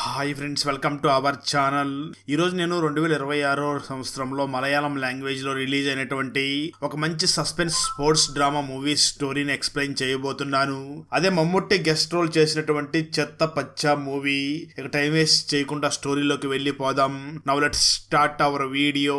Hi friends, welcome to our channel. ఈరోజు నేను 2026 సంవత్సరంలో మలయాళం లాంగ్వేజ్లో రిలీజ్ అయినటువంటి ఒక మంచి సస్పెన్స్ స్పోర్ట్స్ డ్రామా మూవీ స్టోరీని ఎక్స్ప్లెయిన్ చేయబోతున్నాను. అదే మమ్ముట్టి గెస్ట్ రోల్ చేసినటువంటి చెత్త పచ్చ మూవీ. ఇక టైం వేస్ట్ చేయకుండా స్టోరీలోకి వెళ్ళిపోదాం. Now let's start our video.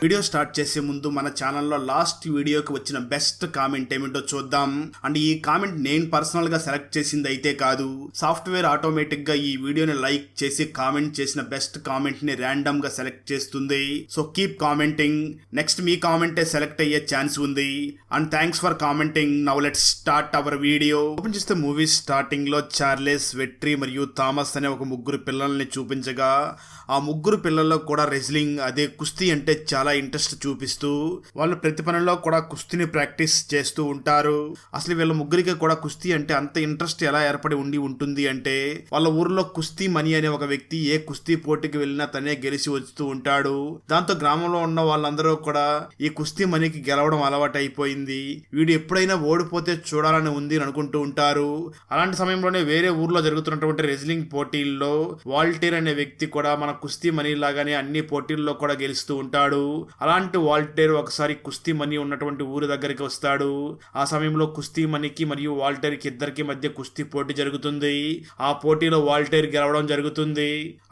Video start చేసే ముందు మన ఛానల్లో లాస్ట్ వీడియోకి వచ్చిన బెస్ట్ కామెంట్ ఏమిటో చూద్దాం. అండ్ ఈ కామెంట్ నేను పర్సనల్గా సెలెక్ట్ చేసింది అయితే కాదు, సాఫ్ట్వేర్ ఆటోమేటిక్గా ఈ వీడియోని లైక్ చేసి కామెంట్ చేసిన బెస్ట్ కామెంట్ని ర్యాండమ్గా సెలెక్ట్ చేస్తుంది. So keep commenting. నెక్స్ట్ మీ కామెంటే సెలెక్ట్ అయ్యే ఛాన్స్ ఉంది. And thanks for commenting. Now let's start our video. Open చేస్తే మూవీ స్టార్టింగ్లో చార్లెస్, వెట్రి మరియు థామస్ అనే ఒక ముగ్గురు పిల్లల్ని చూపించగా, ఆ ముగ్గురు పిల్లల్లో కూడా రెజ్లింగ్ అదే కుస్తీ అంటే చాలా ఇంట్రెస్ట్ చూపిస్తూ వాళ్ళు ప్రతి పనిలో కూడా కుస్తీని ప్రాక్టీస్ చేస్తూ ఉంటారు. అసలు వీళ్ళ ముగ్గురికి కూడా కుస్తీ అంటే అంత ఇంట్రెస్ట్ ఎలా ఏర్పడి ఉంటుంది అంటే, వాళ్ళ ఊర్లో కుస్తీ మణి అనే ఒక వ్యక్తి ఏ కుస్తీ పోటీకి వెళ్ళినా తనే గెలిచి వస్తూ ఉంటాడు. దాంతో గ్రామంలో ఉన్న వాళ్ళందరూ కూడా ఈ కుస్తీ మణికి గెలవడం అలవాటు అయిపోయింది. వీడు ఎప్పుడైనా ఓడిపోతే చూడాలని ఉంది అని అనుకుంటూ ఉంటారు. అలాంటి సమయంలోనే వేరే ఊర్లో జరుగుతున్నటువంటి రెజ్లింగ్ పోటీల్లో వాల్టేర్ అనే వ్యక్తి కూడా మన కుస్తీ మణి లాగానే అన్ని పోటీల్లో కూడా గెలుస్తూ ఉంటాడు. అలాంటి వాల్టేర్ ఒకసారి కుస్తీ మణి ఉన్నటువంటి ఊరి దగ్గరికి వస్తాడు. ఆ సమయంలో కుస్తీ మణికి మరియు వాల్టేర్కి ఇద్దరికి మధ్య కుస్తీ పోటీ జరుగుతుంది. ఆ పోటీలో వాల్టేర్ గెలవడం జరుగుతుంది.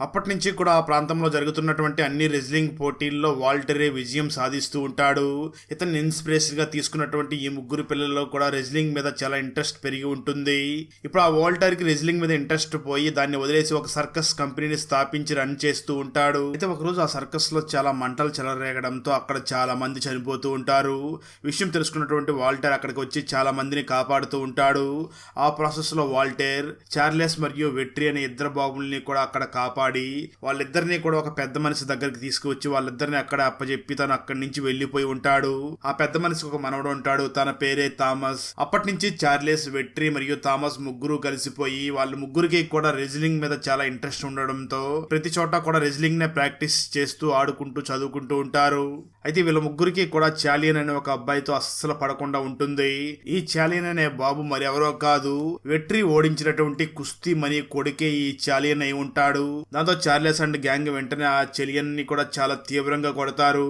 అప్పటి నుంచి కూడా ఆ ప్రాంతంలో జరుగుతున్నటువంటి అన్ని రెజ్లింగ్ పోటీల్లో వాల్టేరే విజయం సాధిస్తూ ఉంటాడు. ఇతన్ని ఇన్స్పిరేషన్ గా తీసుకున్నటువంటి ఈ ముగ్గురు పిల్లల్లో కూడా రెజ్లింగ్ మీద చాలా ఇంట్రెస్ట్ పెరిగి ఉంటుంది. ఇప్పుడు ఆ వాల్టేర్ కి రెజ్లింగ్ మీద ఇంట్రెస్ట్ పోయి దాన్ని వదిలేసి ఒక సర్కస్ కంపెనీని స్థాపించి రన్ చేస్తూ ఉంటాడు. అయితే ఒకరోజు ఆ సర్కస్ లో చాలా మంటలు చెలరేగడంతో అక్కడ చాలా మంది చనిపోతూ ఉంటారు. విషయం తెలుసుకున్నటువంటి వాల్టేర్ అక్కడికి వచ్చి చాలా మందిని కాపాడుతూ ఉంటాడు. ఆ ప్రాసెస్ లో వాల్టేర్ చార్లెస్ మరియు వెట్రి అనే ఇద్దరు బాబుల్ని కూడా అక్కడ కాపాడి వాళ్ళిద్దరిని కూడా ఒక పెద్ద మనిషి దగ్గరికి తీసుకువచ్చి వాళ్ళిద్దరిని అక్కడ అప్పచెప్పి తను అక్కడి నుంచి వెళ్లిపోయి ఉంటాడు. ఆ పెద్ద మనిషికి ఒక మనవడు ఉంటాడు, తన పేరే థామస్. అప్పటి నుంచి చార్లెస్, వెట్రి మరియు థామస్ ముగ్గురు కలిసిపోయి వాళ్ళ ముగ్గురికి కూడా రెజ్లింగ్ మీద చాలా ఇంట్రెస్ట్ ఉండడంతో ప్రతి చోట కూడా రెజ్లింగ్ నే ప్రాక్టీస్ చేస్తూ ఆడుకుంటూ చదువుకుంటూ ఉంటారు. అయితే వీళ్ళ ముగ్గురికి కూడా చాలియన్ అనే ఒక అబ్బాయితో అస్సలు పడకుండా ఉంటుంది. ఈ చాలియన్ అనే బాబు మరి ఎవరో కాదు, వెట్రి ఓడించినటువంటి కుస్తీ మణి కొడుకే ఈ చాలియన్ అయి ఉంటాడు. దాంతో చార్లెస్ అండ్ గ్యాంగ్ వెంటనే ఆ చెలియన్ ని కూడా చాలా తీవ్రంగా కొడతారు.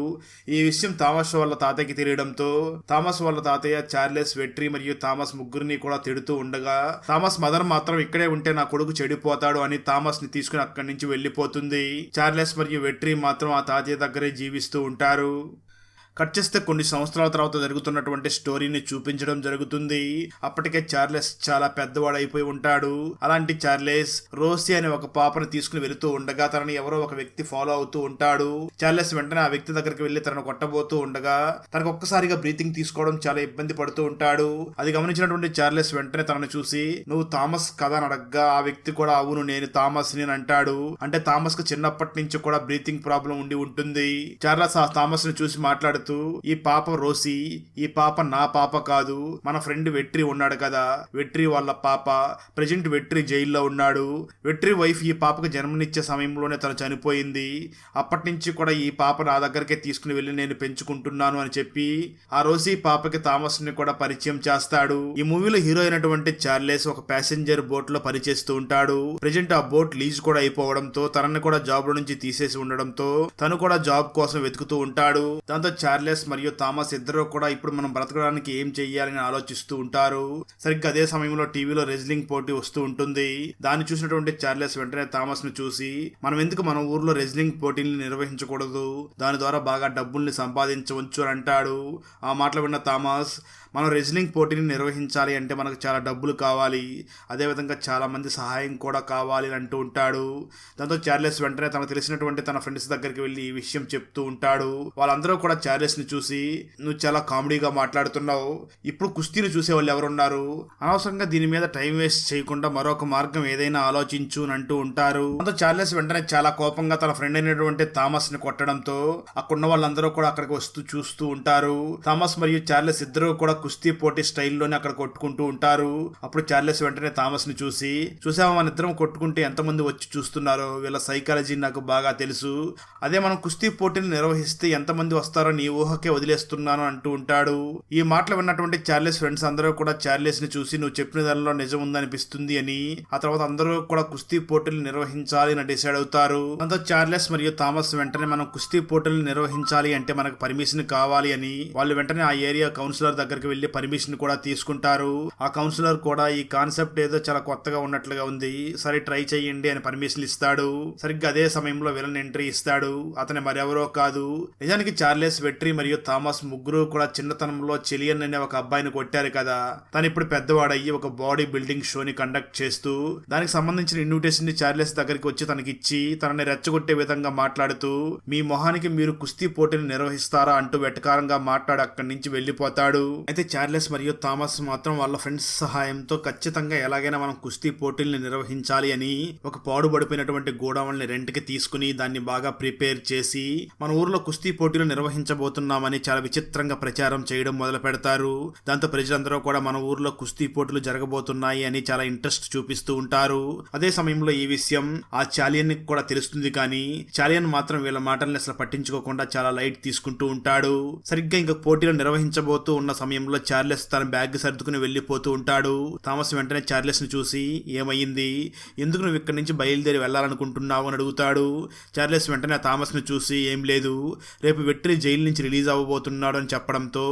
ఈ విషయం థామస్ వాళ్ళ తాతయ్యకి తెలియడంతో థామస్ వాళ్ళ తాతయ్య చార్లెస్, వెట్రి మరియు థామస్ ముగ్గురిని కూడా తిడుతూ ఉండగా, థామస్ మదర్ మాత్రం ఇక్కడే ఉంటే నా కొడుకు చెడిపోతాడు అని థామస్ ని తీసుకుని అక్కడి నుంచి వెళ్లిపోతుంది. చార్లెస్ మరియు వెట్రి మాత్రం ఆ తాతయ్య దగ్గరే జీవిస్తూ ఉంటారు. కట్ చేస్తే కొన్ని సంవత్సరాల తర్వాత జరుగుతున్నటువంటి స్టోరీని చూపించడం జరుగుతుంది. అప్పటికే చార్లెస్ చాలా పెద్దవాడు అయిపోయి ఉంటాడు. అలాంటి చార్లెస్ రోసి అనే ఒక పాపను తీసుకుని వెళుతూ ఉండగా తనని ఎవరో ఒక వ్యక్తి ఫాలో అవుతూ ఉంటాడు. చార్లెస్ వెంటనే ఆ వ్యక్తి దగ్గరికి వెళ్లి తనను కొట్టబోతూ ఉండగా తనకు ఒక్కసారిగా బ్రీతింగ్ తీసుకోవడం చాలా ఇబ్బంది పడుతూ ఉంటాడు. అది గమనించినటువంటి చార్లెస్ వెంటనే తనను చూసి నువ్వు థామస్ కదా అని అడగ్గా ఆ వ్యక్తి కూడా అవును నేను థామస్ ని అంటాడు. అంటే థామస్ కు చిన్నప్పటి నుంచి కూడా బ్రీతింగ్ ప్రాబ్లం ఉండి ఉంటుంది. చార్లెస్ ఆ థామస్ ని చూసి మాట్లాడుతూ, ఈ పాప రోసి, ఈ పాప నా పాప కాదు, మన ఫ్రెండ్ వెట్రి ఉన్నాడు కదా, వెట్రి వాళ్ళ పాప. ప్రెజెంట్ వెట్రి జైల్లో ఉన్నాడు. వెట్రి వైఫ్ ఈ పాపకు జన్మనిచ్చే సమయంలోనే తను చనిపోయింది. అప్పటి నుంచి కూడా ఈ పాప నా దగ్గరకే తీసుకుని వెళ్ళి నేను పెంచుకుంటున్నాను అని చెప్పి ఆ రోసి పాపకి థామస్ ని కూడా పరిచయం చేస్తాడు. ఈ మూవీలో హీరో అయినటువంటి చార్లెస్ ఒక ప్యాసింజర్ బోట్ లో పనిచేస్తూ ఉంటాడు. ప్రెజెంట్ ఆ బోట్ లీజ్ కూడా అయిపోవడంతో తనని కూడా జాబ్ లో నుంచి తీసేసి ఉండడంతో తను కూడా జాబ్ కోసం వెతుకుతూ ఉంటాడు. దాంతో చార్లెస్ మరియు థామస్ ఇద్దరు కూడా ఇప్పుడు మనం బ్రతకడానికి ఏం చెయ్యాలని ఆలోచిస్తూ ఉంటారు. సరిగ్గా అదే సమయంలో టీవీలో రెజ్లింగ్ పోటీ వస్తూ ఉంటుంది. దాన్ని చూసినటువంటి చార్లెస్ వెంటనే థామస్ ను చూసి మనం ఎందుకు మన ఊర్లో రెజ్లింగ్ పోటీని నిర్వహించకూడదు, దాని ద్వారా బాగా డబ్బుల్ని సంపాదించవచ్చు అని అంటాడు. ఆ మాటలు విన్న థామస్, మనం రెజ్లింగ్ పోటీని నిర్వహించాలి అంటే మనకు చాలా డబ్బులు కావాలి, అదేవిధంగా చాలా మంది సహాయం కూడా కావాలి అని అంటూ ఉంటాడు. దాంతో చార్లెస్ వెంటనే తనకు తెలిసినటువంటి తన ఫ్రెండ్స్ దగ్గరికి వెళ్ళి ఈ విషయం చెప్తూ ఉంటాడు. వాళ్ళందరూ కూడా చార్లెస్ ని చూసి నువ్వు చాలా కామెడీగా మాట్లాడుతున్నావు, ఇప్పుడు కుస్తీని చూసే వాళ్ళు ఎవరున్నారు, అనవసరంగా దీని మీద టైం వేస్ట్ చేయకుండా మరొక మార్గం ఏదైనా ఆలోచించు అని అంటూ ఉంటారు. దాంతో చార్లెస్ వెంటనే చాలా కోపంగా తన ఫ్రెండ్ అయినటువంటి థామస్ ని కొట్టడంతో అక్కడున్న వాళ్ళందరూ కూడా అక్కడికి వస్తూ చూస్తూ ఉంటారు. థామస్ మరియు చార్లెస్ ఇద్దరు కూడా కుస్తీ పోటీ స్టైల్లోనే అక్కడ కొట్టుకుంటూ ఉంటారు. అప్పుడు చార్లెస్ వెంటనే థామస్ ని చూసావా మన ఇద్దరం కొట్టుకుంటే ఎంతమంది వచ్చి చూస్తున్నారో, వీళ్ళ సైకాలజీ నాకు బాగా తెలుసు, అదే మనం కుస్తీ పోటీని నిర్వహిస్తే ఎంతమంది వస్తారో నీ ఊహకే వదిలేస్తున్నాను అంటూ ఉంటాడు. ఈ మాటలు విన్నటువంటి చార్లెస్ ఫ్రెండ్స్ అందరూ కూడా చార్లెస్ ని చూసి నువ్వు చెప్పిన దానిలో నిజం ఉందనిపిస్తుంది అని, ఆ తర్వాత అందరూ కూడా కుస్తీ పోటీలు నిర్వహించాలి అని డిసైడ్ అవుతారు. దాంతో చార్లెస్ మరియు థామస్ వెంటనే మనం కుస్తీ పోటీలు నిర్వహించాలి అంటే మనకు పర్మిషన్ కావాలి అని వాళ్ళు వెంటనే ఆ ఏరియా కౌన్సిలర్ దగ్గరికి వెళ్లి పర్మిషన్ కూడా తీసుకుంటారు. ఆ కౌన్సిలర్ కూడా ఈ కాన్సెప్ట్ ఏదో చాలా కొత్తగా ఉన్నట్లుగా ఉంది, సరే ట్రై చేయండి అని పర్మిషన్ ఇస్తాడు. సరిగ్గా అదే సమయంలో విలన్ ఎంట్రీ ఇస్తాడు. అతని మరెవరో కాదు, నిజానికి చార్లెస్, వెట్రీ మరియు థామస్ ముగ్గురు కూడా చిన్నతనంలో చెలియన్ అనే ఒక అబ్బాయిని కొట్టారు కదా. తను ఇప్పుడు పెద్దవాడయ్యి ఒక బాడీ బిల్డింగ్ షోని కండక్ట్ చేస్తూ దానికి సంబంధించిన ఇన్విటేషన్ ని చార్లెస్ దగ్గరికి వచ్చి తనకిచ్చి తనని రెచ్చగొట్టే విధంగా మాట్లాడుతూ మీ మొహానికి మీరు కుస్తీ పోటీలు నిర్వహిస్తారా అంటూ వెటకారంగా మాట్లాడి అక్కడి నుంచి వెళ్లిపోతాడు. అయితే చార్లెస్ మరియు థామస్ మాత్రం వాళ్ళ ఫ్రెండ్స్ సహాయంతో ఖచ్చితంగా ఎలాగైనా మనం కుస్తీ పోటీల్ని నిర్వహించాలి అని ఒక పాడుబడిపోయినటువంటి గోడౌన్ని రెంట్కి తీసుకుని దాన్ని బాగా ప్రిపేర్ చేసి మన ఊర్లో కుస్తీ పోటీలు నిర్వహించబోతున్నామని చాలా విచిత్రంగా ప్రచారం చేయడం మొదలు పెడతారు. దాంతో ప్రజలందరూ కూడా మన ఊర్లో కుస్తీ పోటీలు జరగబోతున్నాయి అని చాలా ఇంట్రెస్ట్ చూపిస్తూ ఉంటారు. అదే సమయంలో ఈ విషయం ఆ చాలియన్ కి కూడా తెలుస్తుంది, కానీ చాలియన్ మాత్రం వీళ్ళ మాటల్ని అసలు పట్టించుకోకుండా చాలా లైట్ తీసుకుంటూ ఉంటాడు. సరిగ్గా ఇంకా పోటీలు నిర్వహించబోతూ ఉన్న సమయంలో చార్లెస్ తన బ్యాగ్ సర్దుకుని వెళ్లిపోతూ ఉంటాడు. థామస్ వెంటనే చార్లెస్ ని చూసి ఏమైంది, ఎందుకు నువ్వు ఇక్కడి నుంచి బయలుదేరి వెళ్లాలనుకుంటున్నావు అని అడుగుతాడు. చార్లెస్ వెంటనే థామస్ ని చూసి ఏం లేదు, రేపు వెట్రీ జైలు నుంచి రిలీజ్ అవ్వబోతున్నాడు అని చెప్పడంతో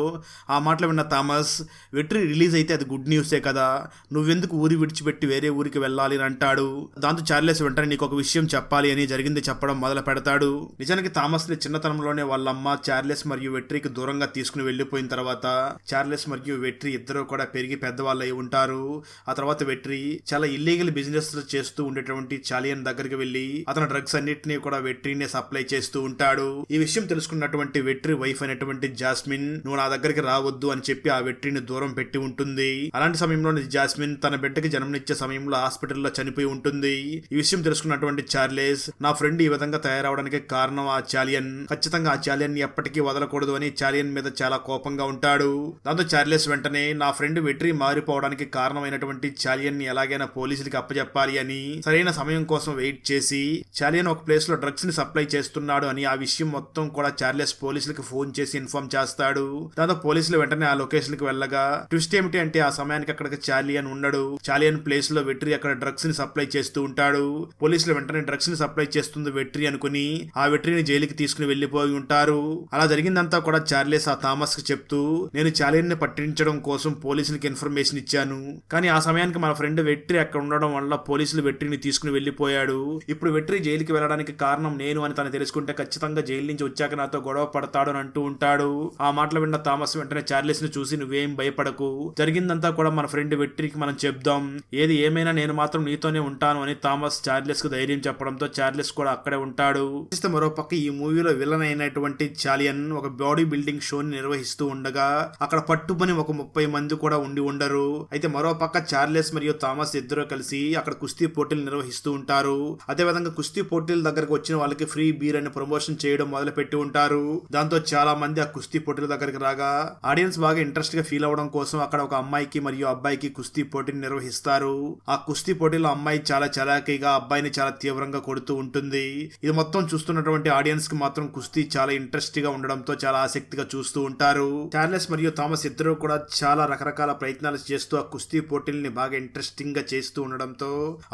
ఆ మాటలు విన్న థామస్, వెట్రీ రిలీజ్ అయితే అది గుడ్ న్యూసే కదా, నువ్వెందుకు ఊరి విడిచిపెట్టి వేరే ఊరికి వెళ్ళాలి అని అంటాడు. దాంతో చార్లెస్ వెంటనే నీకు ఒక విషయం చెప్పాలి అని జరిగింది చెప్పడం మొదలు పెడతాడు. నిజానికి థామస్ ని చిన్నతనంలోనే వాళ్ళమ్మ చార్లెస్ మరియు వెట్రీకి దూరంగా తీసుకుని వెళ్లిపోయిన తర్వాత చార్లెస్ మరియు వెట్రీ ఇద్దరు కూడా పెరిగి పెద్దవాళ్ళు అయి ఉంటారు. ఆ తర్వాత వెట్రీ చాలా ఇల్లీగల్ బిజినెస్ చేస్తూ ఉండేటువంటి చాలియన్ దగ్గరికి వెళ్లి అతను డ్రగ్స్ అన్నిటినీ కూడా వెట్రీనే సప్లై చేస్తూ ఉంటాడు. ఈ విషయం తెలుసుకున్నటువంటి వెట్రీ వైఫ్ అయినటువంటి జాస్మిన్ నువ్వు నా దగ్గరికి రావద్దు అని చెప్పి ఆ వెట్రీని దూరం పెట్టి ఉంటుంది. అలాంటి సమయంలో జాస్మిన్ తన బిడ్డకి జన్మనిచ్చే సమయంలో హాస్పిటల్లో చనిపోయి ఉంటుంది. ఈ విషయం తెలుసుకున్నటువంటి చార్లెస్ నా ఫ్రెండ్ ఈ విధంగా తయారవడానికి కారణం ఆ చాలియన్, ఖచ్చితంగా ఆ చాలియన్ ని ఎప్పటికీ వదలకూడదు అని చాలియన్ మీద చాలా కోపంగా ఉంటాడు. దాంతో చార్లెస్ వెంటనే నా ఫ్రెండ్ వెట్రీ మారిపోవడానికి కారణమైనటువంటి చాలియన్ ని ఎలాగైనా పోలీసులకి అప్పచెప్పాలి అని సరైన సమయం కోసం వెయిట్ చేసి చాలియన్ ఒక ప్లేస్ లో డ్రగ్స్ ని సప్లై చేస్తున్నాడు అని ఆ విషయం మొత్తం కూడా చార్లెస్ పోలీసులకు ఫోన్ చేసి ఇన్ఫార్మ్ చేస్తాడు. దాంతో పోలీసులు వెంటనే ఆ లొకేషన్ కి వెళ్ళగా ట్విస్ట్ ఏమిటి అంటే ఆ సమయానికి అక్కడికి చాలియన్ ఉండడు. చాలియన్ ప్లేస్ లో వెట్రీ అక్కడ డ్రగ్స్ ని సప్లై చేస్తూ ఉంటాడు. పోలీసులు వెంటనే డ్రగ్స్ ని సప్లై చేస్తుంది వెట్రీ అనుకుని ఆ వెట్రీని జైలుకి తీసుకుని వెళ్లిపోయి ఉంటారు. అలా జరిగిందంతా కూడా చార్లెస్ ఆ థామస్ కి చెప్తూ నేను చాలియన్ ని పట్టించడం కోసం పోలీసులకి ఇన్ఫర్మేషన్ ఇచ్చాను, కానీ ఆ సమయానికి మన ఫ్రెండ్ వెట్రీ అక్కడ ఉండడం వల్ల పోలీసులు వెట్రీని తీసుకుని వెళ్లిపోయాడు. ఇప్పుడు వెట్రీ జైలుకి వెళ్ళడానికి కారణం నేను అని తను తెలుసుకుంటే ఖచ్చితంగా జైలు నుంచి వచ్చాక నాతో గొడవ పడతాడు అని అంటూ ఉంటాడు. ఆ మాటలు విన్న థామస్ వెంటనే చార్లెస్ ని చూసి నువ్వేం భయపడకు, జరిగిందంతా కూడా మన ఫ్రెండ్ వెట్రీకి మనం చెప్దాం, ఏది ఏమైనా నేను మాత్రం నీతోనే ఉంటాను అని థామస్ చార్లెస్ కు ధైర్యం చెప్పడంతో చార్లెస్ కూడా అక్కడే ఉంటాడు. మరోపక్క ఈ మూవీలో విలన్ అయినటువంటి చాలియన్ ఒక బాడీ బిల్డింగ్ షోని నిర్వహిస్తూ ఉండగా అక్కడ పట్టుబని ఒక 30 మంది కూడా ఉండి ఉండరు. అయితే మరోపక్క చార్లెస్ మరియు థామస్ ఇద్దరు కలిసి అక్కడ కుస్తీ పోటీలు నిర్వహిస్తూ ఉంటారు. అదే విధంగా కుస్తీ పోటీల దగ్గరకు వచ్చిన వాళ్ళకి ఫ్రీ బీర్ అని ప్రమోషన్ చేయడం మొదలు పెట్టి ఉంటారు. దాంతో చాలా మంది ఆ కుస్తీ పోటీల దగ్గరికి రాగా ఆడియన్స్ బాగా ఇంట్రెస్ట్ గా ఫీల్ అవడం కోసం అక్కడ ఒక అమ్మాయికి మరియు అబ్బాయికి కుస్తీ పోటీని నిర్వహిస్తారు. ఆ కుస్తీ పోటీలో అమ్మాయి చాలా చలాకీగా అబ్బాయిని చాలా తీవ్రంగా కొడుతూ ఉంటుంది. ఇది మొత్తం చూస్తున్నటువంటి ఆడియన్స్ కి మాత్రం కుస్తీ చాలా ఇంట్రెస్ట్ గా ఉండడంతో చాలా ఆసక్తిగా చూస్తూ ఉంటారు. చార్లెస్ మరియు థామస్ ఇద్దరు కూడా చాలా రకరకాల ప్రయత్నాలు చేస్తూ ఆ కుస్తీ పోటీల్ని బాగా ఇంట్రెస్టింగ్ గా చేస్తూ ఉండడంతో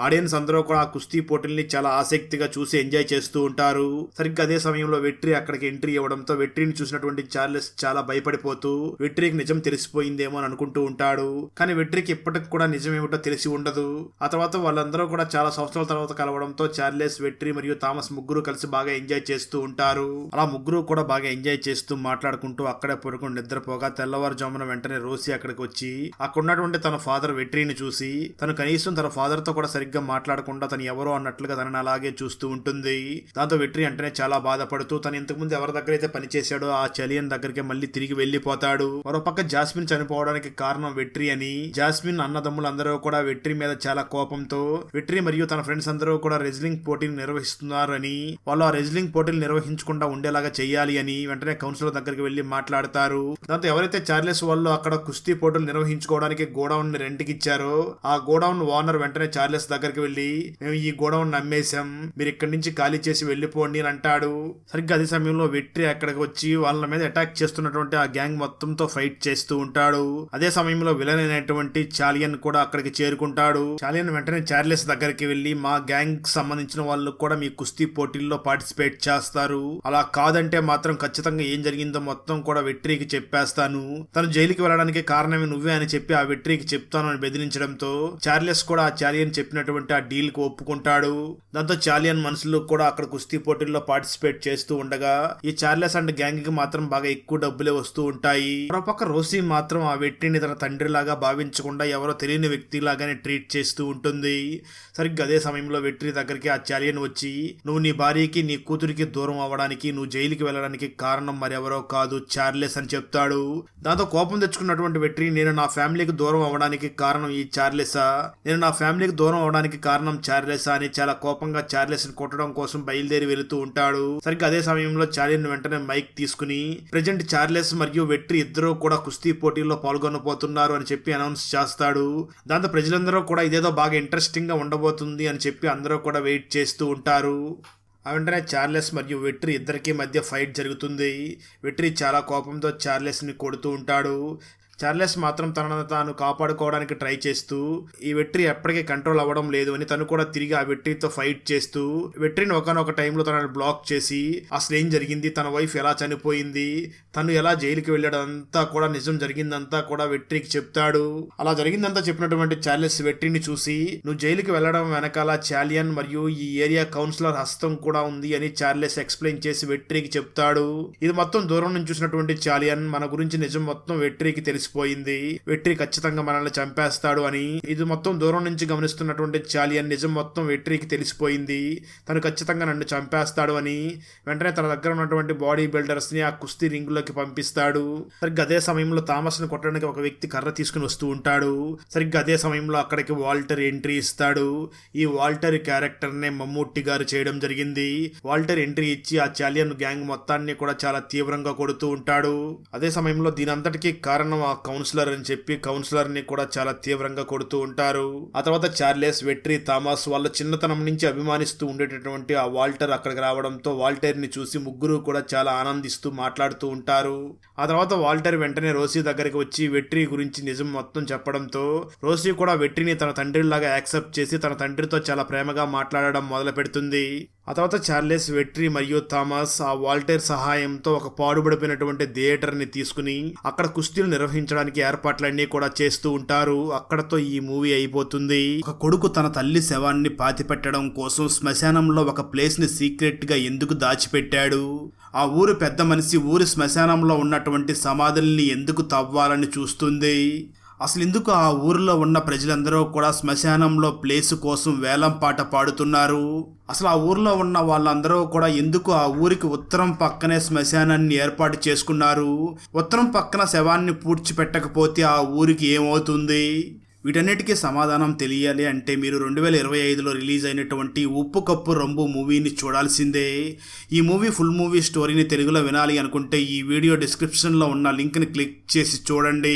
ఆడియన్స్ అందరూ కూడా ఆ కుస్తీ పోటీల్ని చాలా ఆసక్తిగా చూసి ఎంజాయ్ చేస్తూ ఉంటారు. సరిగ్గా అదే సమయంలో వెట్రీ అక్కడికి ఎంట్రీ ఇవ్వడంతో వెట్రీని చూసినటువంటి చార్లెస్ చాలా భయపడిపోతూ వెట్రీకి నిజం తెలిసిపోయిందేమో అని అనుకుంటూ ఉంటాడు. కానీ వెట్రీకి ఇప్పటికి కూడా నిజం ఏమిటో తెలిసి ఉండదు. ఆ తర్వాత వాళ్ళందరూ కూడా చాలా సంవత్సరాల తర్వాత కలవడంతో చార్లెస్, వెట్రీ మరియు థామస్ ముగ్గురు కలిసి బాగా ఎంజాయ్ చేస్తూ ఉంటారు. అలా ముగ్గురు కూడా బాగా ఎంజాయ్ చేస్తూ మాట్లాడుకుంటూ అక్కడే పడుకుని నిద్రపోగా తెల్లవారుజామున వెంటనే రోసి అక్కడికి వచ్చి అక్కడ ఉన్నటువంటి తన ఫాదర్ వెట్రీని చూసి తను కనీసం తన ఫాదర్ తో కూడా సరిగ్గా మాట్లాడకుండా తను ఎవరో అన్నట్లుగా తనని అలాగే చూస్తూ ఉంటుంది. దాంతో వెట్రీ అంటేనే చాలా బాధపడుతూ తను ఇంతకుముందు ఎవరి దగ్గర అయితే పనిచేశాడో ఆ చాలియన్ దగ్గరికి మళ్ళీ తిరిగి వెళ్లిపోతాడు. మరోపక్క జాస్మిన్ చనిపోవడానికి కారణం వెట్రీ అని జాస్మిన్ అన్నదమ్ములందరూ కూడా వెట్రీ మీద చాలా కోపంతో వెట్రీ మరియు తన ఫ్రెండ్స్ అందరూ కూడా రెజ్లింగ్ పోటీని నిర్వహిస్తున్నారు అని వాళ్ళు ఆ రెజ్లింగ్ పోటీలు నిర్వహించకుండా ఉండేలాగా చెయ్యాలి అని వెంటనే కౌన్సిలర్ దగ్గరికి వెళ్లి మాట్లాడతారు. దాంతో ఎవరైతే చార్లెస్ వాళ్ళు అక్కడ కుస్తీ పోటీలు నిర్వహించుకోవడానికి గోడౌన్ ని రెంట్కి ఇచ్చారో ఆ గోడౌన్ ఓనర్ వెంటనే చార్లెస్ దగ్గరికి వెళ్లి మేము ఈ గోడౌన్ అమ్మేశాం, మీరు ఇక్కడి నుంచి ఖాళీ చేసి వెళ్లిపోండి అని అంటాడు. సరిగ్గా అదే సమయంలో వెట్రీ అక్కడికి వచ్చి వచ్చి వాళ్ళ మీద అటాక్ చేస్తున్నటువంటి ఆ గ్యాంగ్ మొత్తంతో ఫైట్ చేస్తూ ఉంటాడు. అదే సమయంలో విలన్ అయినటువంటి చాలియన్ కూడా అక్కడికి చేరుకుంటాడు. చాలియన్ వెంటనే చార్లెస్ దగ్గరికి వెళ్లి మా గ్యాంగ్ సంబంధించిన వాళ్ళు కూడా మీ కుస్తీ పోటీల్లో పార్టిసిపేట్ చేస్తారు, అలా కాదంటే మాత్రం ఖచ్చితంగా ఏం జరిగిందో మొత్తం కూడా వెట్రీకి చెప్పేస్తాను, తను జైలుకి వెళ్ళడానికి కారణమే నువ్వే అని చెప్పి ఆ వెట్రీకి చెప్తాను అని బెదిరించడంతో చార్లెస్ కూడా ఆ చాలియన్ చెప్పినటువంటి ఆ డీల్ కు ఒప్పుకుంటాడు. దాంతో చాలియన్ మనుషులు కూడా అక్కడ కుస్తీ పోటీల్లో పార్టిసిపేట్ చేస్తూ ఉండగా ఈ చార్లెస్ అండ్ గ్యాంగ్ కి మాత్రం బాగా ఎక్కువ డబ్బులే వస్తూ ఉంటాయి. మరోపక్క రోసీ మాత్రం ఆ వెట్రిని తన తండ్రిలాగా భావించకుండా ఎవరో తెలియని వ్యక్తిలాగానే ట్రీట్ చేస్తూ ఉంటుంది. సరిగ్గా అదే సమయంలో వెట్రి దగ్గరికి ఆ చాలియన్ వచ్చి నువ్వు నీ భార్యకి నీ కూతురికి దూరం అవ్వడానికి నువ్వు జైలుకి వెళ్ళడానికి కారణం మరెవరో కాదు చార్లెస్ అని చెప్తాడు. దాంతో కోపం తెచ్చుకున్నటువంటి వెట్రి నేను నా ఫ్యామిలీకి దూరం అవ్వడానికి కారణం ఈ చార్లెసా, నేను నా ఫ్యామిలీకి దూరం అవడానికి కారణం చార్లెసా అని చాలా కోపంగా చార్లెస్ ని కొట్టడం కోసం బయలుదేరి వెళుతూ ఉంటాడు. సరిగ్గా అదే సమయంలో చార్లియన్ వెంటనే మైక్ తీసుకుని ప్రెజెంట్ చార్లెస్ మరియు వెట్రి ఇద్దరు కూడా కుస్తీ పోటీల్లో పాల్గొనబోతున్నారు అని చెప్పి అనౌన్స్ చేస్తాడు. దాంతో ప్రజలందరూ కూడా ఇదేదో బాగా ఇంట్రెస్టింగ్ గా ఉండబోతుంది అని చెప్పి అందరూ కూడా వెయిట్ చేస్తూ ఉంటారు. వెంటనే చార్లెస్ మరియు వెట్రి ఇద్దరికి మధ్య ఫైట్ జరుగుతుంది. వెట్రి చాలా కోపంతో చార్లెస్ ని కొడుతూ ఉంటాడు. చార్లెస్ మాత్రం తనను తాను కాపాడుకోవడానికి ట్రై చేస్తూ ఈ వెట్రి ఎప్పటికీ కంట్రోల్ అవ్వడం లేదు అని తను కూడా తిరిగి ఆ వెట్రితో ఫైట్ చేస్తూ వెట్రిని ఒకనొక టైంలో తనని బ్లాక్ చేసి అసలు ఏం జరిగింది, తన వైఫ్ ఎలా చనిపోయింది, తను ఎలా జైలుకి వెళ్ళాడంతా కూడా నిజం జరిగిందంతా కూడా వెట్రికి చెప్తాడు. అలా జరిగిందంతా చెప్పినటువంటి చార్లెస్ వెట్రిని చూసి నువ్వు జైలుకి వెళ్ళడం వెనకాల చాలియన్ మరియు ఈ ఏరియా కౌన్సిలర్ హస్తం కూడా ఉంది అని చార్లెస్ ఎక్స్ప్లెయిన్ చేసి వెట్రికి చెప్తాడు. ఇది మొత్తం దూరం నుంచి చూసినటువంటి చాలియన్ మన గురించి నిజం మొత్తం వెట్రికి తెలిసిపోయింది, వెట్రి ఖచ్చితంగా మనల్ని చంపేస్తాడు అని. ఇది మొత్తం దూరం నుంచి గమనిస్తున్నటువంటి చాలియన్ నిజం మొత్తం వెట్రికి తెలిసిపోయింది, తను ఖచ్చితంగా నన్ను చంపేస్తాడు అని వెంటనే తన దగ్గర ఉన్నటువంటి బాడీ బిల్డర్స్ ని ఆ కుస్తీ రింగ్ లోకి పంపిస్తాడు. సరిగ్గా అదే సమయంలో థామస్ ని కొట్టడానికి ఒక వ్యక్తి కర్ర తీసుకుని వస్తూ ఉంటాడు. సరిగ్గా అదే సమయంలో అక్కడికి వాల్టర్ ఎంట్రీ ఇస్తాడు. ఈ వాల్టర్ క్యారెక్టర్ నే మమ్మూట్టి గారు చేయడం జరిగింది. వాల్టర్ ఎంట్రీ ఇచ్చి ఆ చాలియన్ గ్యాంగ్ మొత్తాన్ని కూడా చాలా తీవ్రంగా కొడుతూ ఉంటాడు. అదే సమయంలో దీనంతటికీ కారణం ఆ కౌన్సిలర్ అని చెప్పి కౌన్సిలర్ ని కూడా చాలా తీవ్రంగా కొడుతూ ఉంటారు. ఆ తర్వాత చార్లెస్, వెట్రి, థామస్ వాళ్ళ చిన్నతనం నుంచి అభిమానిస్తూ ఉండేటటువంటి ఆ వాల్టర్ అక్కడికి రావడంతో వాల్టర్ ని చూసి ముగ్గురు కూడా చాలా ఆనందిస్తూ మాట్లాడుతూ ఉంటారు. ఆ తర్వాత వాల్టర్ వెంటనే రోసీ దగ్గరికి వచ్చి వెట్రి గురించి నిజం మొత్తం చెప్పడంతో రోసీ కూడా వెట్రిని తన తండ్రిలాగా యాక్సెప్ట్ చేసి తన తండ్రితో చాలా ప్రేమగా మాట్లాడడం మొదలు పెడుతుంది. ఆ తర్వాత చార్లెస్, వెట్రి మరియు థామస్ ఆ వాల్టర్ సహాయంతో ఒక పాడుబడిపోయినటువంటి థియేటర్ ని తీసుకుని అక్కడ కుస్తీలు నిర్వహించడానికి ఏర్పాట్లన్నీ కూడా చేస్తూ ఉంటారు. అక్కడతో ఈ మూవీ అయిపోతుంది. ఒక కొడుకు తన తల్లి శవాన్ని పాతిపెట్టడం కోసం శ్మశానంలో ఒక ప్లేస్ ని సీక్రెట్ గా ఎందుకు దాచిపెట్టాడు, ఆ ఊరు పెద్ద మనిషి ఊరి శ్మశానంలో ఉన్నటువంటి సమాధుల్ని ఎందుకు తవ్వాలని చూస్తుంది, అసలు ఎందుకు ఆ ఊరిలో ఉన్న ప్రజలందరూ కూడా శ్మశానంలో ప్లేసు కోసం వేలం పాట పాడుతున్నారు, అసలు ఆ ఊర్లో ఉన్న వాళ్ళందరూ కూడా ఎందుకు ఆ ఊరికి ఉత్తరం పక్కనే శ్మశానాన్ని ఏర్పాటు చేసుకున్నారు, ఉత్తరం పక్కన శవాన్ని పూడ్చిపెట్టకపోతే ఆ ఊరికి ఏమవుతుంది, వీటన్నిటికీ సమాధానం తెలియాలి అంటే మీరు 2025లో రిలీజ్ అయినటువంటి ఉప్పు కప్పు రంబు మూవీని చూడాల్సిందే. ఈ మూవీ ఫుల్ మూవీ స్టోరీని తెలుగులో వినాలి అనుకుంటే ఈ వీడియో డిస్క్రిప్షన్లో ఉన్న లింక్ని క్లిక్ చేసి చూడండి.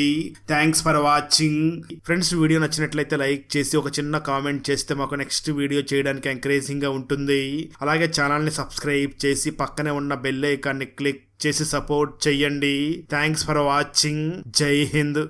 Thanks for watching friends. Video నచ్చినట్లయితే లైక్ చేసి ఒక చిన్న కామెంట్ చేస్తే మాకు నెక్స్ట్ వీడియో చేయడానికి ఎంకరేజింగ్గా ఉంటుంది. అలాగే ఛానల్ని సబ్స్క్రైబ్ చేసి పక్కనే ఉన్న బెల్ ఐకాన్ని క్లిక్ చేసి సపోర్ట్ చెయ్యండి. Thanks for watching. జై హింద్.